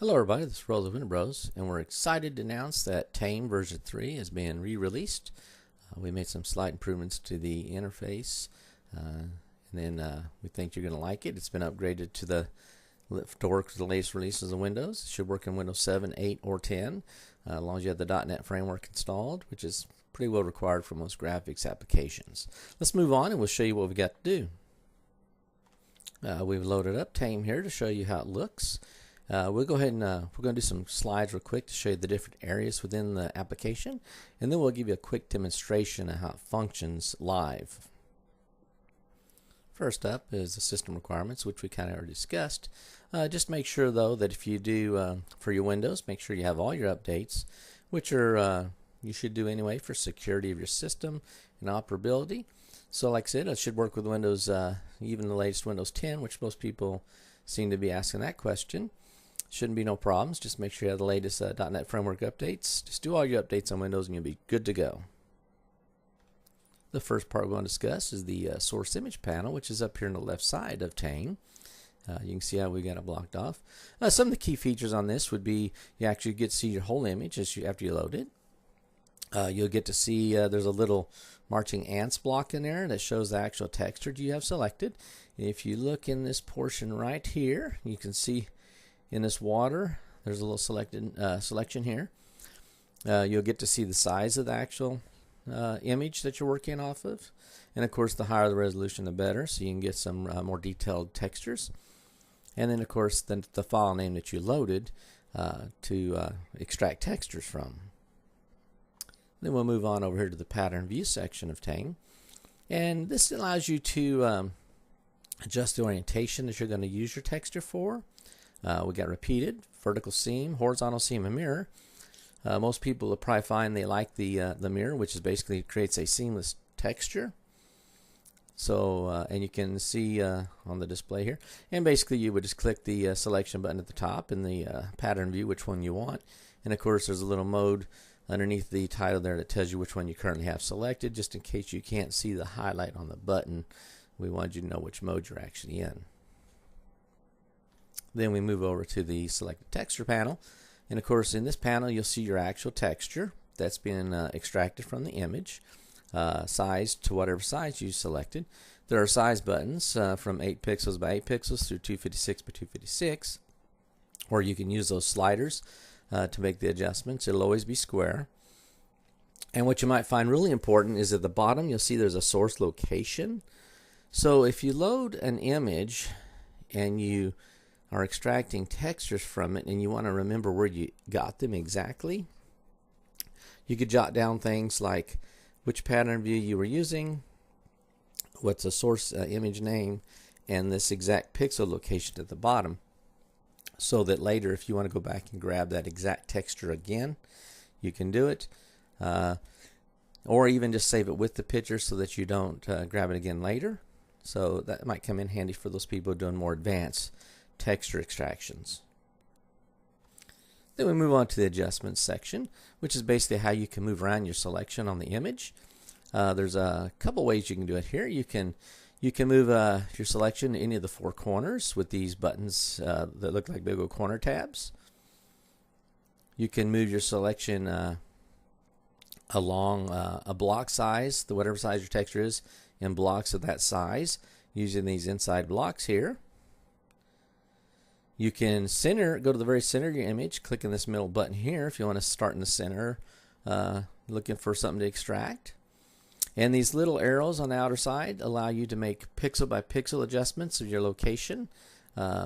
Hello everybody, this is Rose of Winter Bros, and we're excited to announce that TaME version 3 has been re-released. We made some slight improvements to the interface, and then we think you're going to like it. It's been upgraded to work with the latest releases of Windows. It should work in Windows 7, 8, or 10, as long as you have the .NET framework installed, which is pretty well required for most graphics applications. Let's move on and we'll show you what we got to do. We've loaded up TaME here to show you how it looks. We'll go ahead and we're going to do some slides real quick to show you the different areas within the application, and then we'll give you a quick demonstration of how it functions live. First up is the system requirements, which we kind of already discussed. Just make sure though that if you do for your Windows, make sure you have all your updates, which are you should do anyway for security of your system and operability. So like I said, it should work with Windows, even the latest Windows 10, which most people seem to be asking that question. Shouldn't be no problems. Just make sure you have the latest .NET framework updates. Just do all your updates on Windows and you'll be good to go. The first part we're going to discuss is the source image panel, which is up here on the left side of TaME. You can see how we got it blocked off. Some of the key features on this would be you actually get to see your whole image after you load it. You'll get to see there's a little marching ants block in there that shows the actual texture you have selected. If you look in this portion right here, you can see in this water, there's a little selection here. You'll get to see the size of the actual image that you're working off of. And of course, the higher the resolution, the better, so you can get some more detailed textures. And then of course, the file name that you loaded to extract textures from. Then we'll move on over here to the pattern view section of TaME. And this allows you to adjust the orientation that you're going to use your texture for. We got repeated, vertical seam, horizontal seam, and mirror. Most people will probably find they like the mirror, which is basically creates a seamless texture. So, and you can see on the display here. And basically, you would just click the selection button at the top in the pattern view, which one you want. And of course, there's a little mode underneath the title there that tells you which one you currently have selected. Just in case you can't see the highlight on the button, we want you to know which mode you're actually in. Then we move over to the selected texture panel, and of course in this panel you'll see your actual texture that's been extracted from the image, sized to whatever size you selected. There are size buttons from 8 pixels by 8 pixels through 256 by 256, or you can use those sliders to make the adjustments. It'll always be square. And what you might find really important is at the bottom you'll see there's a source location. So if you load an image and you are extracting textures from it and you want to remember where you got them exactly, you could jot down things like which pattern view you were using, what's the source image name, and this exact pixel location at the bottom, so that later if you want to go back and grab that exact texture again, you can do it, or even just save it with the picture so that you don't grab it again later. So that might come in handy for those people doing more advanced texture extractions. Then we move on to the adjustments section, which is basically how you can move around your selection on the image. There's a couple ways you can do it here. You can move your selection to any of the 4 corners with these buttons that look like big old corner tabs. You can move your selection along a block size, whatever size your texture is, in blocks of that size, using these inside blocks here. You can go to the very center of your image, clicking this middle button here if you want to start in the center, looking for something to extract. And these little arrows on the outer side allow you to make pixel by pixel adjustments of your location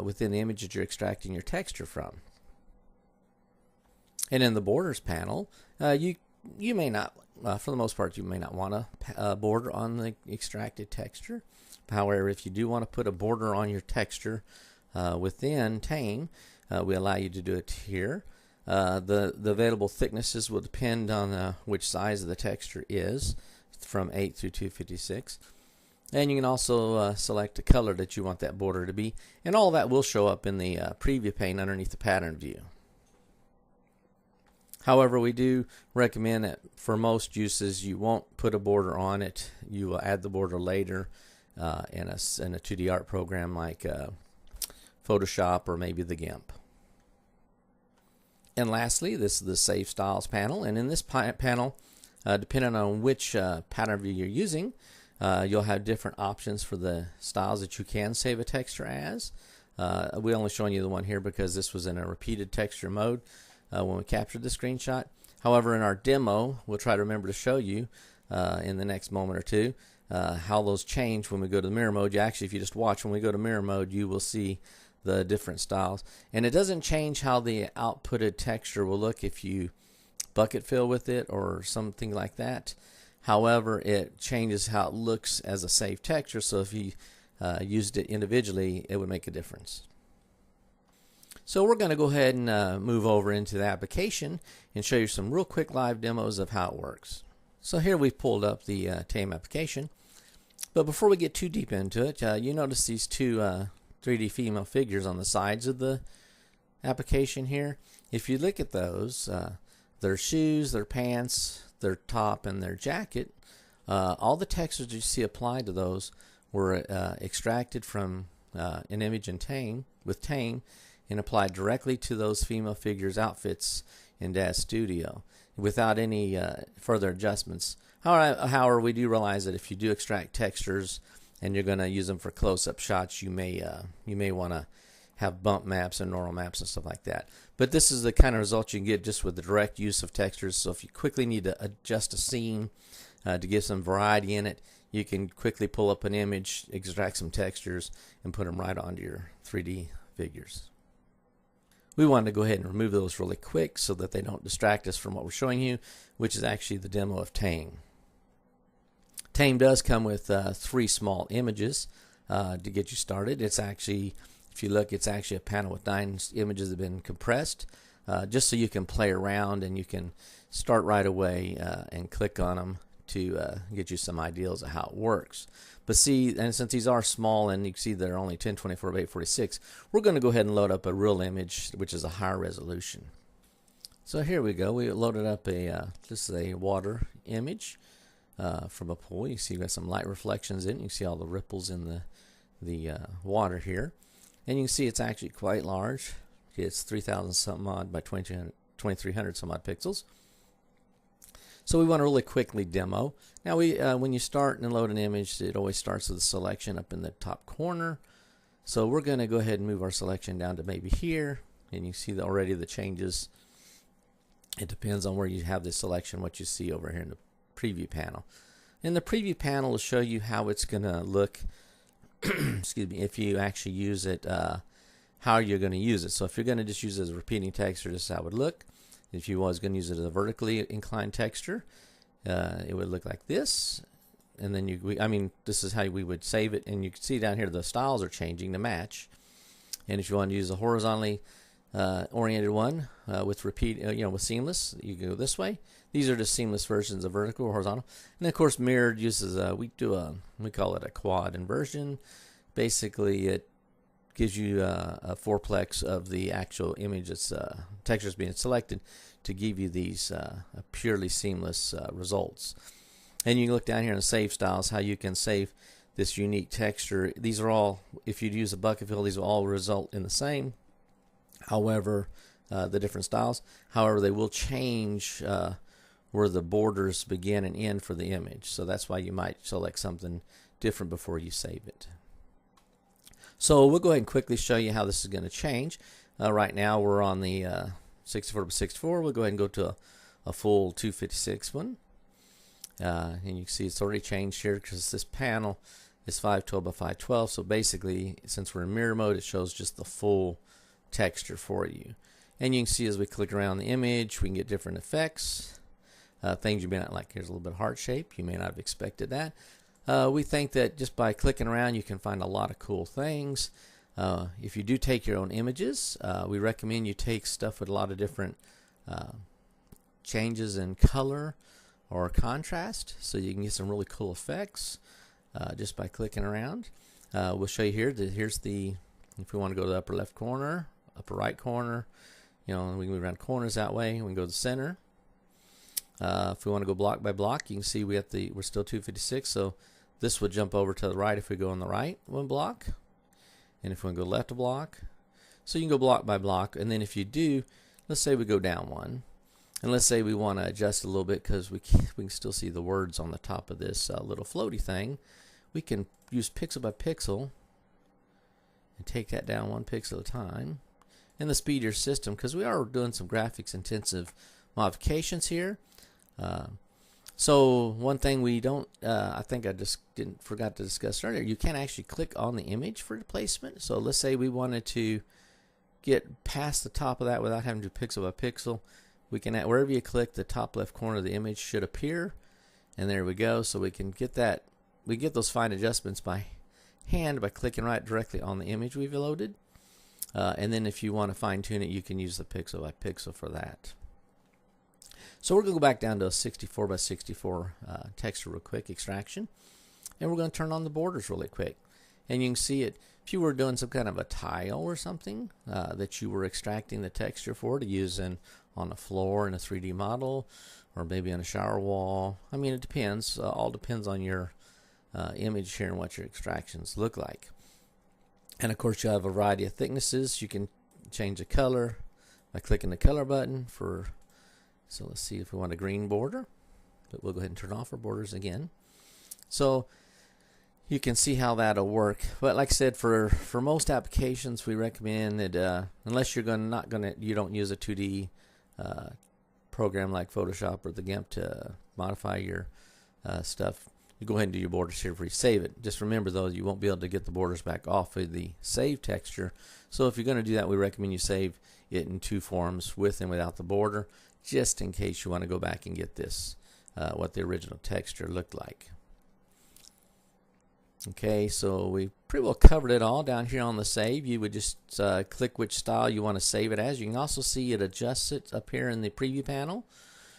within the image that you're extracting your texture from. And in the borders panel, you may not, for the most part, you may not want a border on the extracted texture. However, if you do want to put a border on your texture within TaME, we allow you to do it here. The available thicknesses will depend on which size of the texture is, from 8 through 256. And you can also select a color that you want that border to be, and all that will show up in the preview pane underneath the pattern view. However, we do recommend that for most uses you won't put a border on it. You will add the border later in a 2D art program like Photoshop or maybe the GIMP. And lastly, this is the Save Styles panel, and in this panel, depending on which pattern view you're using, you'll have different options for the styles that you can save a texture as. We're only showing you the one here because this was in a repeated texture mode when we captured the screenshot. However, in our demo, we'll try to remember to show you in the next moment or two how those change when we go to the mirror mode. If you just watch, when we go to mirror mode, you will see the different styles. And it doesn't change how the outputted texture will look if you bucket fill with it or something like that. However, it changes how it looks as a saved texture, so if you used it individually, it would make a difference. So we're going to go ahead and move over into the application and show you some real quick live demos of how it works. So here we've pulled up the TaME application, but before we get too deep into it, you notice these two 3D female figures on the sides of the application here. If you look at those, their shoes, their pants, their top, and their jacket, all the textures you see applied to those were extracted from an image in TaME with TaME and applied directly to those female figures' outfits in DAZ Studio without any further adjustments. However, we do realize that if you do extract textures and you're going to use them for close-up shots, you may want to have bump maps and normal maps and stuff like that. But this is the kind of result you can get just with the direct use of textures. So if you quickly need to adjust a scene to give some variety in it, you can quickly pull up an image, extract some textures, and put them right onto your 3D figures. We wanted to go ahead and remove those really quick so that they don't distract us from what we're showing you, which is actually the demo of TaME. TaME does come with 3 small images to get you started. It's actually, if you look, it's actually a panel with 9 images that have been compressed, just so you can play around and you can start right away and click on them to get you some ideas of how it works. But see, and since these are small and you can see they're only 1024 by 846, we're going to go ahead and load up a real image, which is a higher resolution. So here we go. We loaded up this is a water image from a pool. You see we've got some light reflections in it. You can see all the ripples in the water here. And you can see it's actually quite large. It's 3,000 something odd by 2,300 some odd pixels. So we want to really quickly demo. Now when you start and load an image, it always starts with a selection up in the top corner. So we're going to go ahead and move our selection down to maybe here. And you see already the changes. It depends on where you have this selection, what you see over here in the preview panel. In the preview panel will show you how it's going to look excuse me, if you actually use it, how you're going to use it. So if you're going to just use it as a repeating texture, this is how it would look. If you was going to use it as a vertically inclined texture, it would look like this. And then this is how we would save it. And you can see down here the styles are changing to match. And if you want to use a horizontally oriented one with with seamless, you can go this way. These are just seamless versions of vertical or horizontal. And then of course mirrored uses we call it a quad inversion. Basically it gives you a fourplex of the actual image that's textures being selected to give you these purely seamless results. And you can look down here in the save styles how you can save this unique texture. These are all, if you use a bucket fill, these will all result in the same. However, the different styles. However, they will change where the borders begin and end for the image. So that's why you might select something different before you save it. So we'll go ahead and quickly show you how this is going to change. Right now we're on the 64 by 64. We'll go ahead and go to a full 256 one. And you can see it's already changed here because this panel is 512 by 512. So basically, since we're in mirror mode, it shows just the full texture for you. And you can see as we click around the image, we can get different effects. Things you may not like. Here's a little bit of heart shape. You may not have expected that. We think that just by clicking around, you can find a lot of cool things. If you do take your own images, we recommend you take stuff with a lot of different changes in color or contrast, so you can get some really cool effects just by clicking around. We'll show you here that here's the, if we want to go to the upper left corner, upper right corner, we can move around corners that way. We can go to the center. If we want to go block by block, you can see we're still 256, so this would jump over to the right if we go on the right one block, and if we want to go left a block. So you can go block by block, and then if you do, let's say we go down one, and let's say we want to adjust a little bit because we can still see the words on the top of this little floaty thing. We can use pixel by pixel and take that down 1 pixel at a time. And the speed of your system, because we are doing some graphics intensive modifications here. So one thing we don't, I think I just forgot to discuss earlier, you can actually click on the image for the placement. So let's say we wanted to get past the top of that without having to do pixel by pixel. We can, wherever you click, the top left corner of the image should appear, and there we go. So we can get that, we get those fine adjustments by hand by clicking right directly on the image we've loaded. And then if you want to fine tune it, you can use the pixel by pixel for that. So we're going to go back down to a 64 by 64 texture real quick, extraction. And we're going to turn on the borders really quick. And you can see it, if you were doing some kind of a tile or something that you were extracting the texture for to use on a floor in a 3D model, or maybe on a shower wall. I mean, it depends. All depends on your image here and what your extractions look like. And of course, you have a variety of thicknesses. You can change the color by clicking the color button for. So let's see if we want a green border, but we'll go ahead and turn off our borders again. So you can see how that'll work. But like I said, for most applications, we recommend that unless you're you don't use a 2D program like Photoshop or the GIMP to modify your stuff, you go ahead and do your borders here before you save it. Just remember though, you won't be able to get the borders back off of the save texture. So if you're going to do that, we recommend you save it in 2 forms, with and without the border, just in case you want to go back and get this, what the original texture looked like. Okay, so we pretty well covered it all down here on the save. You would just click which style you want to save it as. You can also see it adjusts it up here in the preview panel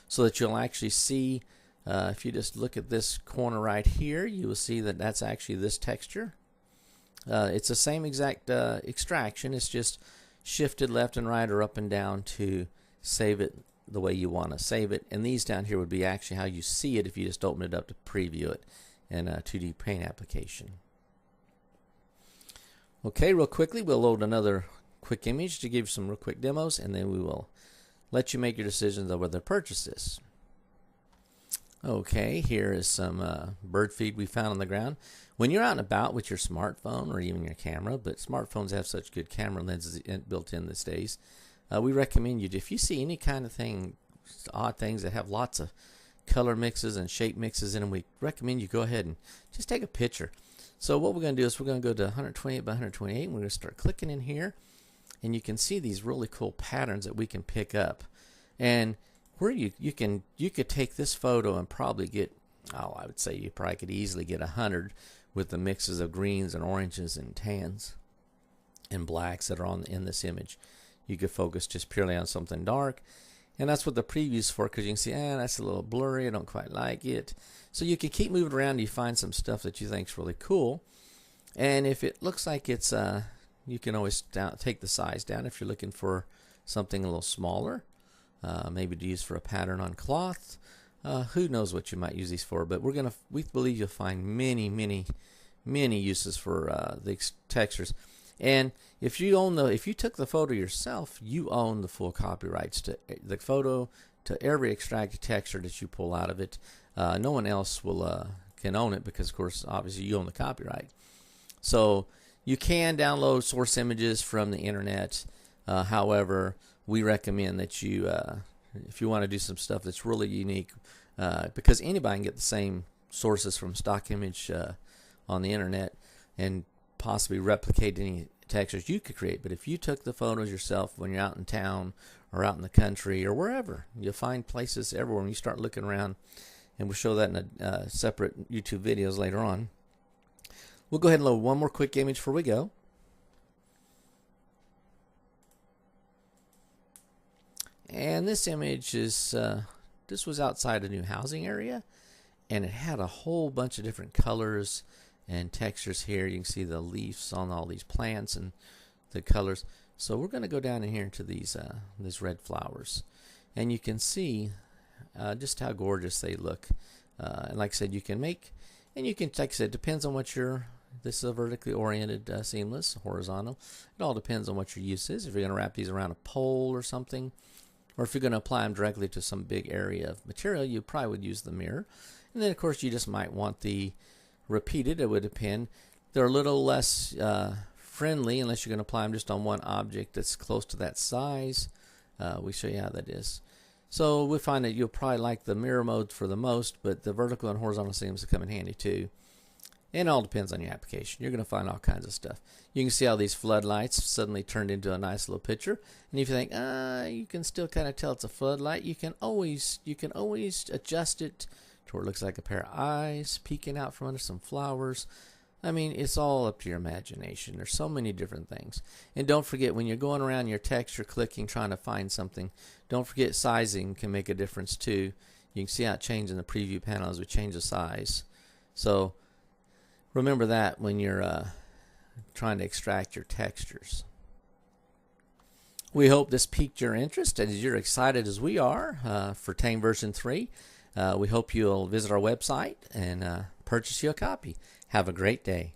so that you'll actually see, if you just look at this corner right here, you will see that that's actually this texture. It's the same exact extraction, it's just shifted left and right or up and down to save it the way you want to save it. And these down here would be actually how you see it if you just open it up to preview it in a 2D Paint application. Okay, real quickly we'll load another quick image to give you some real quick demos, and then we will let you make your decisions on whether to purchase this. Okay, here is some bird feed we found on the ground. When you're out and about with your smartphone or even your camera, but smartphones have such good camera lenses built in these days, we recommend you, if you see any kind of thing, odd things that have lots of color mixes and shape mixes in them, we recommend you go ahead and just take a picture. So what we're going to do is we're going to go to 128 by 128, and we're going to start clicking in here, and you can see these really cool patterns that we can pick up. And where you could take this photo and probably get, oh, I would say you probably could easily get 100 with the mixes of greens and oranges and tans and blacks that are in this image. You could focus just purely on something dark, and that's what the preview's for, because you can see, that's a little blurry, I don't quite like it. So you can keep moving around, you find some stuff that you think's really cool. And if it looks like it's, you can always take the size down if you're looking for something a little smaller, maybe to use for a pattern on cloth. Who knows what you might use these for, but we believe you'll find many uses for the textures. And if you took the photo yourself, you own the full copyrights to the photo, to every extracted texture that you pull out of it. No one else can own it, because of course obviously you own the copyright. So you can download source images from the internet. However, we recommend that you, if you want to do some stuff that's really unique, because anybody can get the same sources from stock image on the internet and possibly replicate any textures you could create. But if you took the photos yourself when you're out in town or out in the country or wherever, you'll find places everywhere when you start looking around, and we'll show that in a separate YouTube videos later on. We'll go ahead and load one more quick image before we go. And this image is, this was outside a new housing area, and it had a whole bunch of different colors and textures here. You can see the leaves on all these plants and the colors. So we're going to go down in here into these red flowers, and you can see just how gorgeous they look. And like I said, you can make, and you can, like I said, depends on what your this is a vertically oriented seamless, horizontal. It all depends on what your use is. If you're going to wrap these around a pole or something, or if you're going to apply them directly to some big area of material, you probably would use the mirror. And then, of course, you just might want the repeated. It would depend. They're a little less friendly unless you're going to apply them just on one object that's close to that size. We show you how that is. So we find that you'll probably like the mirror mode for the most, but the vertical and horizontal seams come in handy too. And it all depends on your application. You're going to find all kinds of stuff. You can see how these floodlights suddenly turned into a nice little picture. And if you think, you can still kind of tell it's a floodlight, you can always adjust it to where it looks like a pair of eyes peeking out from under some flowers. I mean, it's all up to your imagination. There's so many different things. And don't forget, when you're going around your texture, clicking, trying to find something, don't forget sizing can make a difference too. You can see how it changed in the preview panel as we change the size. So remember that when you're trying to extract your textures. We hope this piqued your interest and as you're excited as we are for TaME version 3. We hope you'll visit our website and purchase you a copy. Have a great day.